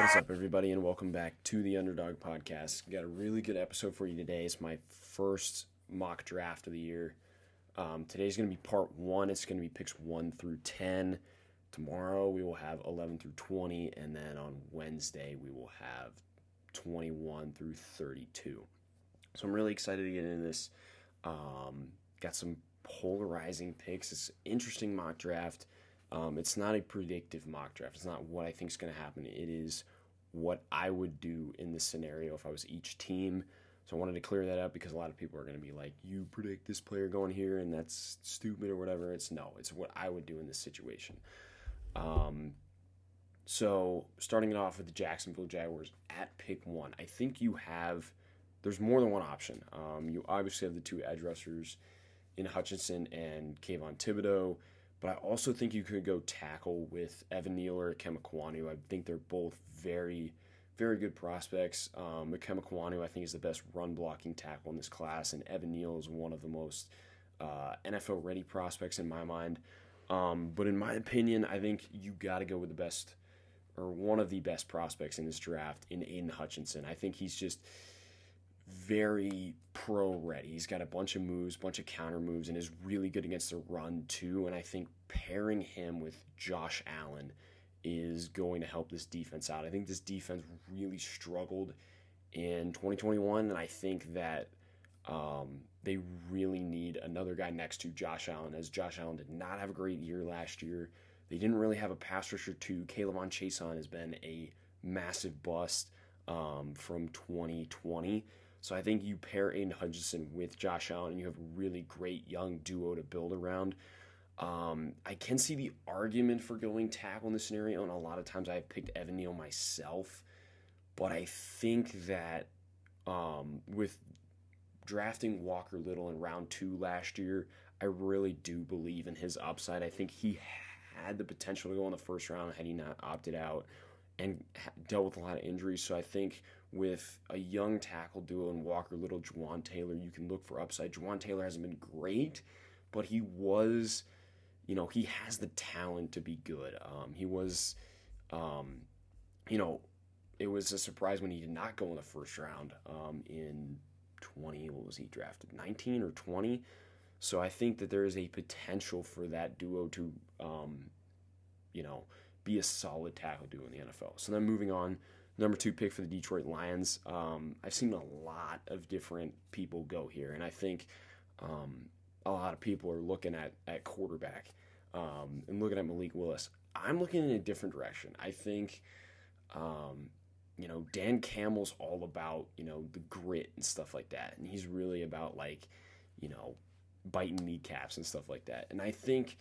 What's up, everybody, and welcome back to the Underdog Podcast. Got a really good episode for you today. It's my first mock draft of the year. Today's going to be part 1. It's going to be picks 1 through 10. Tomorrow we will have 11 through 20, and then on Wednesday we will have 21 through 32. So I'm really excited to get into this. Got some polarizing picks. It's an interesting mock draft. It's not a predictive mock draft. It's not what I think is going to happen. It is what I would do in this scenario if I was each team. So I wanted to clear that up because a lot of people are going to be like, you predict this player going here and that's stupid or whatever. It's what I would do in this situation. So starting it off with the Jacksonville Jaguars at pick 1, I think there's more than one option. You obviously have the two edge rushers in Hutchinson and Kayvon Thibodeau. But I also think you could go tackle with Evan Neal or Ikem Ekwonu. I think they're both very, very good prospects. Ikem Ekwonu, I think, is the best run-blocking tackle in this class, and Evan Neal is one of the most NFL-ready prospects in my mind. But in my opinion, I think you got to go with the best, or one of the best prospects in this draft in Aiden Hutchinson. I think he's just very pro-ready. He's got a bunch of moves, bunch of counter moves, and is really good against the run too. And I think pairing him with Josh Allen is going to help this defense out. I think this defense really struggled in 2021, and I think that they really need another guy next to Josh Allen, as Josh Allen did not have a great year last year. They didn't really have a pass rusher too. K'Lavon Chaisson has been a massive bust from 2020. So I think you pair Aiden Hutchinson with Josh Allen, and you have a really great young duo to build around. I can see the argument for going tackle in this scenario, and a lot of times I've picked Evan Neal myself. But I think that with drafting Walker Little in round 2 last year, I really do believe in his upside. I think he had the potential to go in the first round had he not opted out and dealt with a lot of injuries. So I think with a young tackle duo in Walker Little, Juwan Taylor, you can look for upside. Juwan Taylor hasn't been great, but he was, he has the talent to be good. It was a surprise when he did not go in the first round in 20, what was he drafted, 19 or 20? So I think that there is a potential for that duo to, be a solid tackle duo in the NFL. So then moving on, number 2 pick for the Detroit Lions. I've seen a lot of different people go here, and I think a lot of people are looking at quarterback and looking at Malik Willis. I'm looking in a different direction. I think, Dan Campbell's all about, the grit and stuff like that, and he's really about, biting kneecaps and stuff like that. And I think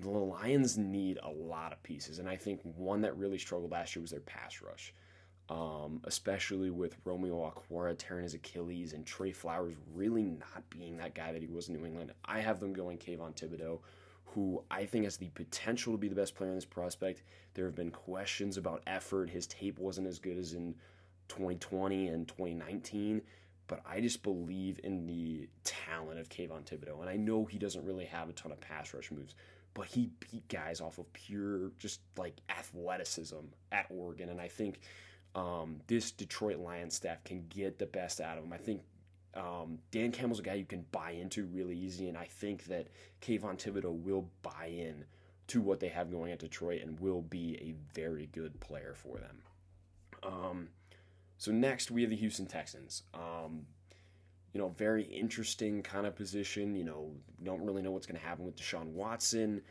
the Lions need a lot of pieces, and I think one that really struggled last year was their pass rush, especially with Romeo Okwara tearing his Achilles and Trey Flowers really not being that guy that he was in New England. I have them going Kayvon Thibodeau, who I think has the potential to be the best player in this prospect. There have been questions about effort. His tape wasn't as good as in 2020 and 2019, but I just believe in the talent of Kayvon Thibodeau, and I know he doesn't really have a ton of pass rush moves, but he beat guys off of pure just athleticism at Oregon, and I think this Detroit Lions staff can get the best out of him. I think Dan Campbell's a guy you can buy into really easy, and I think that Kayvon Thibodeau will buy in to what they have going at Detroit and will be a very good player for them. So next we have the Houston Texans. Very interesting kind of position. We don't really know what's going to happen with Deshaun Watson.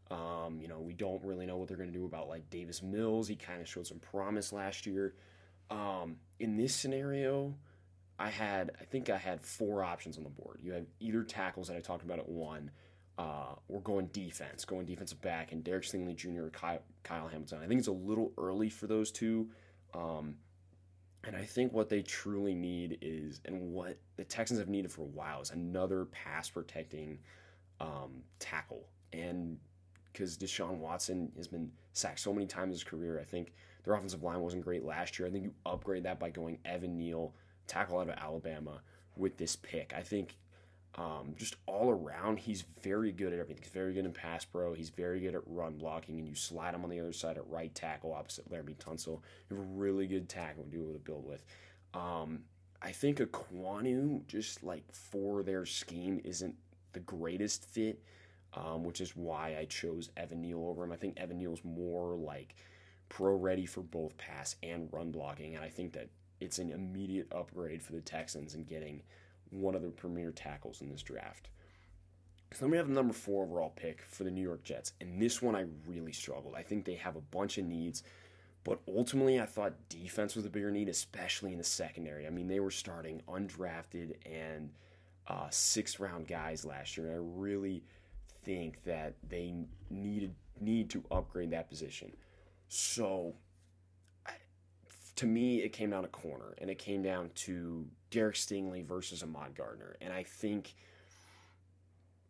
We don't really know what they're going to do about Davis Mills. He kind of showed some promise last year. In this scenario, I think I had 4 options on the board. You have either tackles that I talked about at 1, or going defensive back, and Derek Stingley Jr. or Kyle Hamilton. I think it's a little early for those two. And I think what they truly need is, and what the Texans have needed for a while, is another pass-protecting tackle. And because Deshaun Watson has been sacked so many times in his career, I think their offensive line wasn't great last year. I think you upgrade that by going Evan Neal, tackle out of Alabama, with this pick. I think Just all around, he's very good at everything. He's very good in pass pro. He's very good at run blocking, and you slide him on the other side at right tackle opposite Laramie Tunsil. You have a really good tackle to be able to build with. I think Aquanu, just like for their scheme, isn't the greatest fit, which is why I chose Evan Neal over him. I think Evan Neal's more like pro ready for both pass and run blocking, and I think that it's an immediate upgrade for the Texans in getting one of the premier tackles in this draft. So then we have the number 4 overall pick for the New York Jets, and this one I really struggled. I think they have a bunch of needs, but ultimately I thought defense was a bigger need, especially in the secondary. I mean, they were starting undrafted and 6th-round guys last year, and I really think that they need to upgrade that position. So to me, it came down to corner, and it came down to Derek Stingley versus Ahmad Gardner. And I think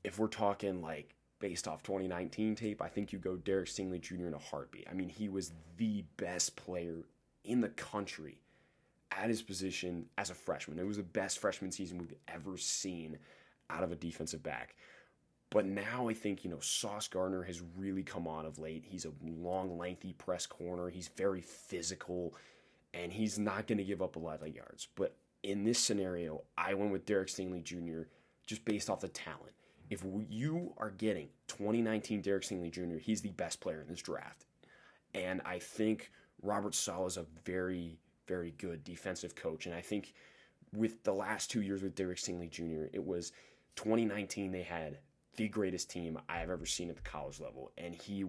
if we're talking like based off 2019 tape, I think you go Derek Stingley Jr. in a heartbeat. I mean, he was the best player in the country at his position as a freshman. It was the best freshman season we've ever seen out of a defensive back. But now I think, Sauce Gardner has really come on of late. He's a long, lengthy press corner. He's very physical, and he's not going to give up a lot of yards. But in this scenario, I went with Derek Stingley Jr. just based off the talent. If you are getting 2019 Derek Stingley Jr., he's the best player in this draft. And I think Robert Saleh is a very, very good defensive coach. And I think with the last 2 years with Derek Stingley Jr., it was 2019 they had the greatest team I have ever seen at the college level. And he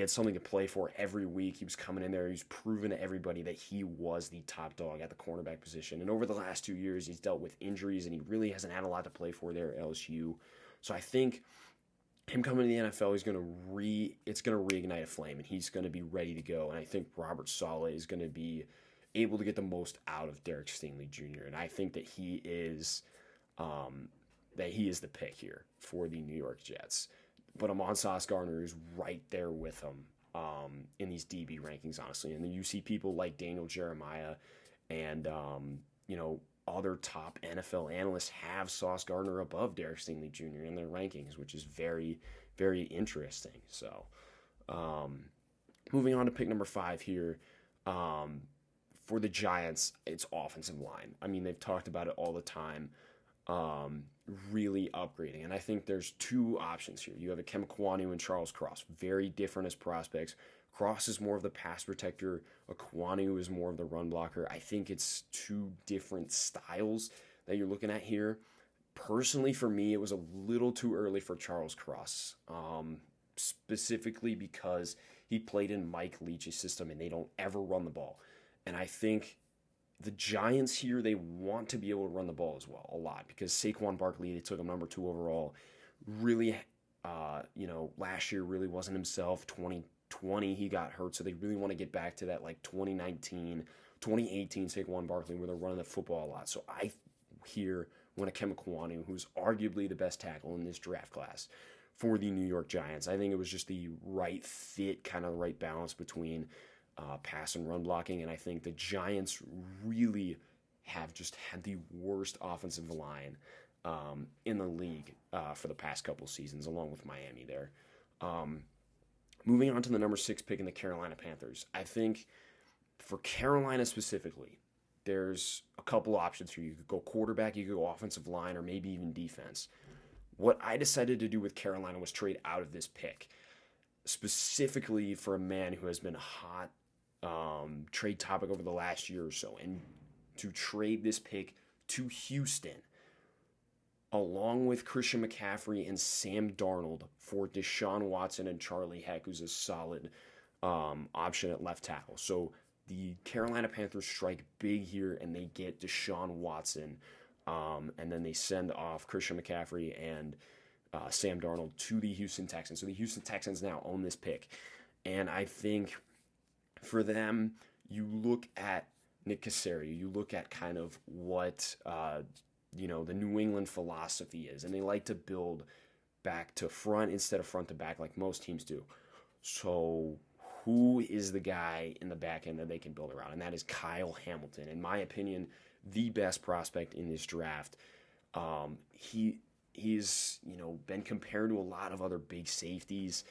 had something to play for every week. He was coming in there. He was proving to everybody that he was the top dog at the cornerback position. And over the last 2 years, he's dealt with injuries, and he really hasn't had a lot to play for there at LSU. So I think him coming to the NFL, it's going to reignite a flame, and he's going to be ready to go. And I think Robert Saleh is going to be able to get the most out of Derek Stingley Jr. And I think that he is the pick here for the New York Jets. But Sauce Gardner is right there with him in these DB rankings, honestly. And then you see people like Daniel Jeremiah and, other top NFL analysts have Sauce Gardner above Derek Stingley Jr. in their rankings, which is very, very interesting. So moving on to pick number 5 here. For the Giants, it's offensive line. I mean, they've talked about it all the time. Really upgrading. And I think there's 2 options here. You have Ikem Ekwonu and Charles Cross. Very different as prospects. Cross is more of the pass protector. Ekwonu is more of the run blocker. I think it's 2 different styles that you're looking at here. Personally, for me, it was a little too early for Charles Cross. Specifically because he played in Mike Leach's system and they don't ever run the ball. And I think the Giants here, they want to be able to run the ball as well, a lot, because Saquon Barkley, they took him number 2 overall, really, last year really wasn't himself. 2020, he got hurt, so they really want to get back to that, like, 2019, 2018 Saquon Barkley, where they're running the football a lot. So I here went Ikem Ekwonu, who's arguably the best tackle in this draft class for the New York Giants. I think it was just the right fit, kind of the right balance between pass and run blocking, and I think the Giants really have just had the worst offensive line in the league for the past couple seasons, along with Miami there. Moving on to the number 6 pick in the Carolina Panthers. I think for Carolina specifically, there's a couple options here. You could go quarterback, you could go offensive line, or maybe even defense. What I decided to do with Carolina was trade out of this pick, specifically for a man who has been a hot trade topic over the last year or so, and to trade this pick to Houston along with Christian McCaffrey and Sam Darnold for Deshaun Watson and Charlie Heck, who's a solid option at left tackle. So the Carolina Panthers strike big here, and they get Deshaun Watson, and then they send off Christian McCaffrey and Sam Darnold to the Houston Texans. So the Houston Texans now own this pick, and I think for them, you look at Nick Caserio, you look at kind of what the New England philosophy is, and they like to build back to front instead of front to back like most teams do. So who is the guy in the back end that they can build around? And that is Kyle Hamilton. In my opinion, the best prospect in this draft. He's been compared to a lot of other big safeties,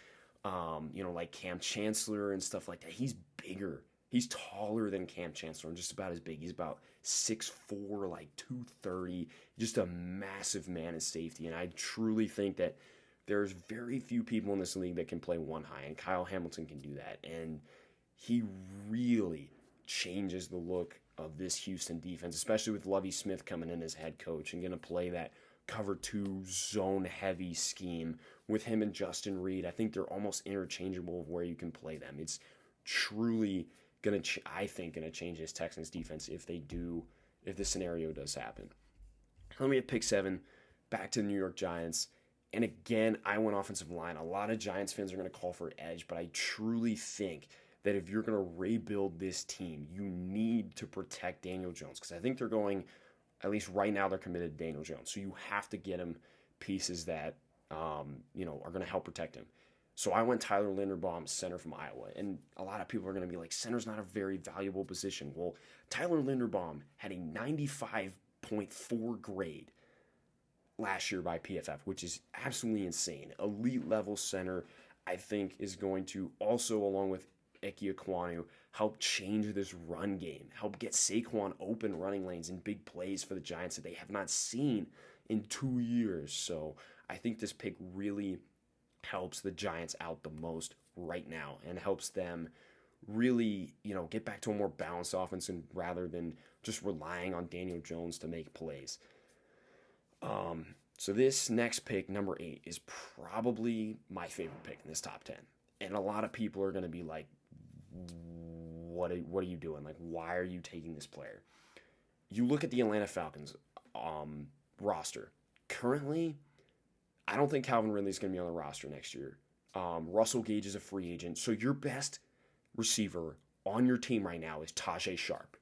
like Cam Chancellor and stuff like that. He's bigger. He's taller than Cam Chancellor and just about as big. He's about 6'4", like 230, just a massive man at safety. And I truly think that there's very few people in this league that can play one high, and Kyle Hamilton can do that. And he really changes the look of this Houston defense, especially with Lovie Smith coming in as head coach and going to play that cover 2 zone-heavy scheme with him and Justin Reed. I think they're almost interchangeable of where you can play them. It's truly going to change this Texans defense if the scenario does happen. Let me at pick 7, back to the New York Giants. And again, I went offensive line. A lot of Giants fans are going to call for edge, but I truly think that if you're going to rebuild this team, you need to protect Daniel Jones, because I think they're going, at least right now, they're committed to Daniel Jones. So you have to get him pieces that are going to help protect him. So I went Tyler Linderbaum, center from Iowa. And a lot of people are going to be like, center's not a very valuable position. Well, Tyler Linderbaum had a 95.4 grade last year by PFF, which is absolutely insane. Elite level center, I think, is going to also, along with Ike Ekwonu, help change this run game, help get Saquon open running lanes and big plays for the Giants that they have not seen in 2 years. So I think this pick really helps the Giants out the most right now and helps them really, get back to a more balanced offense and rather than just relying on Daniel Jones to make plays. So this next pick, number 8, is probably my favorite pick in this top 10. And a lot of people are going to be like, what are you doing? Like, why are you taking this player? You look at the Atlanta Falcons roster. Currently, I don't think Calvin Ridley is going to be on the roster next year. Russell Gage is a free agent. So your best receiver on your team right now is Tajay Sharp.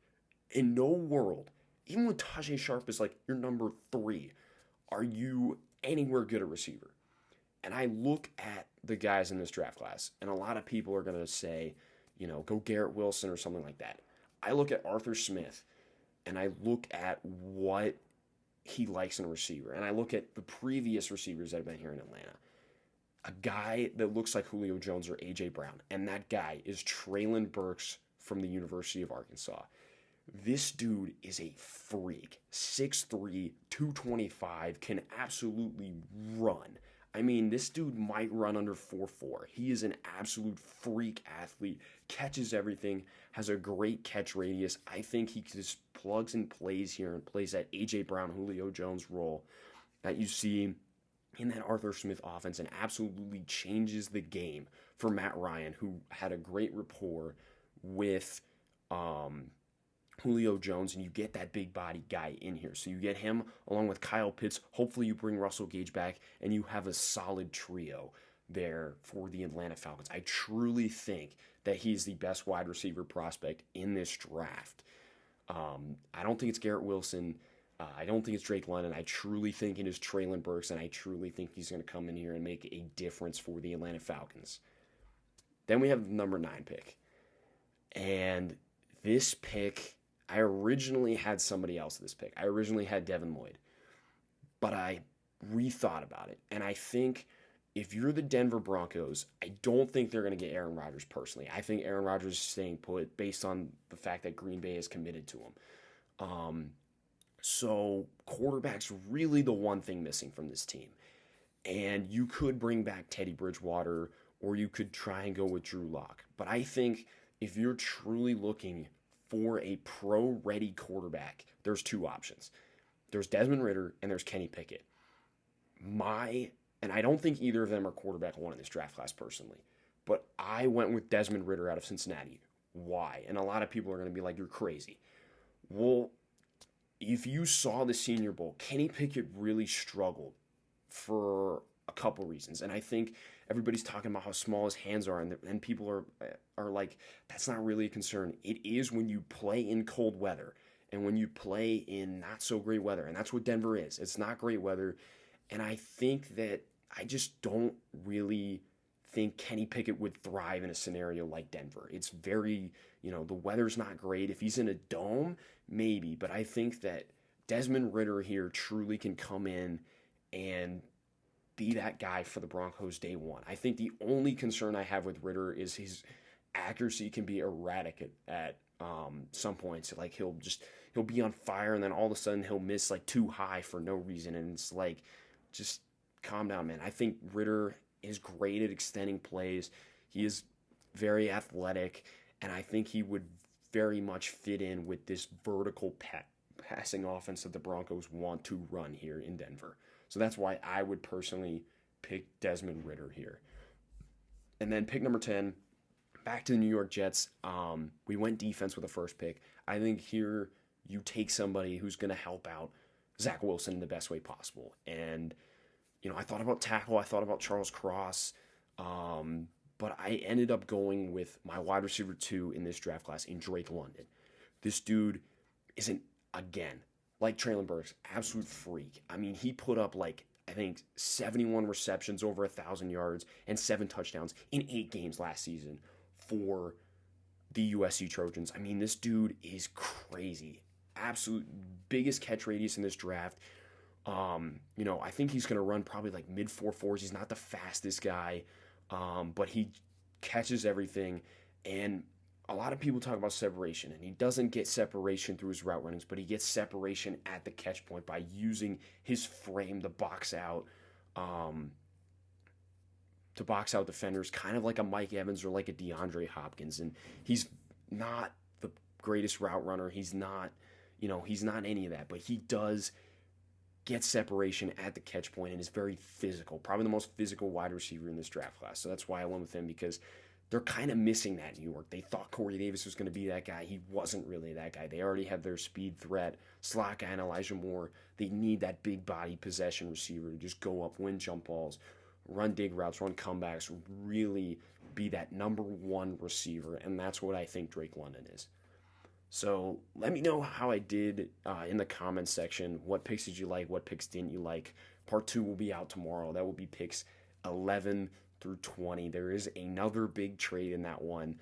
In no world, even when Tajay Sharp is like your number 3, are you anywhere good at receiver? And I look at the guys in this draft class, and a lot of people are going to say, go Garrett Wilson or something like that. I look at Arthur Smith, and I look at what he likes in a receiver, and I look at the previous receivers that have been here in Atlanta. A guy that looks like Julio Jones or A.J. Brown, and that guy is Traelan Burks from the University of Arkansas. This dude is a freak. 6'3", 225, can absolutely run. I mean, this dude might run under 4.4. He is an absolute freak athlete, catches everything, has a great catch radius. I think he just plugs and plays here and plays that A.J. Brown, Julio Jones role that you see in that Arthur Smith offense and absolutely changes the game for Matt Ryan, who had a great rapport with Julio Jones, and you get that big body guy in here. So you get him along with Kyle Pitts. Hopefully you bring Russell Gage back, and you have a solid trio there for the Atlanta Falcons. I truly think that he's the best wide receiver prospect in this draft. I don't think it's Garrett Wilson. I don't think it's Drake London. I truly think it is Traelan Burks, and I truly think he's going to come in here and make a difference for the Atlanta Falcons. Then we have the number 9 pick. And this pick, I originally had somebody else this pick. I originally had Devin Lloyd. But I rethought about it. And I think if you're the Denver Broncos, I don't think they're going to get Aaron Rodgers personally. I think Aaron Rodgers is staying put based on the fact that Green Bay is committed to him. So quarterback's really the one thing missing from this team. And you could bring back Teddy Bridgewater, or you could try and go with Drew Lock. But I think if you're truly looking for a pro-ready quarterback, there's 2 options. There's Desmond Ritter and there's Kenny Pickett. And I don't think either of them are quarterback 1 in this draft class personally, but I went with Desmond Ritter out of Cincinnati. Why? And a lot of people are going to be like, you're crazy. Well, if you saw the Senior Bowl, Kenny Pickett really struggled for a couple reasons. And I think everybody's talking about how small his hands are, and people are like, that's not really a concern. It is when you play in cold weather and when you play in not so great weather. And that's what Denver is. It's not great weather. And I think that I just don't really think Kenny Pickett would thrive in a scenario like Denver. It's very, the weather's not great. If he's in a dome, maybe. But I think that Desmond Ritter here truly can come in and be that guy for the Broncos day one. I think the only concern I have with Ritter is his accuracy can be erratic at some points. Like he'll be on fire and then all of a sudden he'll miss like too high for no reason, and it's like, just calm down, man. I think Ritter is great at extending plays. He is very athletic, and I think he would very much fit in with this vertical passing offense that the Broncos want to run here in Denver. So that's why I would personally pick Desmond Ritter here. And then pick number 10, back to the New York Jets. We went defense with the first pick. I think here you take somebody who's going to help out Zach Wilson in the best way possible. And, I thought about tackle. I thought about Charles Cross. But I ended up going with my wide receiver 2 in this draft class in Drake London. This dude isn't, again, like Traelan Burks, absolute freak. I mean, he put up I think 71 receptions, over 1,000 yards, and 7 touchdowns in 8 games last season for the USC Trojans. I mean, this dude is crazy. Absolute biggest catch radius in this draft. I think he's going to run probably like mid 4.4s. He's not the fastest guy, but he catches everything. And a lot of people talk about separation, and he doesn't get separation through his route runnings, but he gets separation at the catch point by using his frame to box out defenders, kind of like a Mike Evans or like a DeAndre Hopkins. And he's not the greatest route runner. He's not any of that, but he does get separation at the catch point and is very physical, probably the most physical wide receiver in this draft class. So that's why I went with him, because they're kind of missing that in New York. They thought Corey Davis was going to be that guy. He wasn't really that guy. They already have their speed threat, slot guy, and Elijah Moore. They need that big body possession receiver to just go up, win jump balls, run dig routes, run comebacks, really be that number 1 receiver, and that's what I think Drake London is. So let me know how I did in the comments section. What picks did you like? What picks didn't you like? Part 2 will be out tomorrow. That will be picks 11 through 20. There is another big trade in that one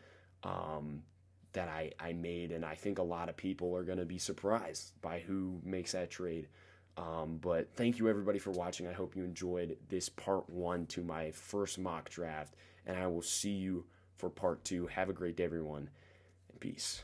that I made, and I think a lot of people are going to be surprised by who makes that trade. But thank you, everybody, for watching. I hope you enjoyed this part 1 to my first mock draft, and I will see you for part 2. Have a great day, everyone, and peace.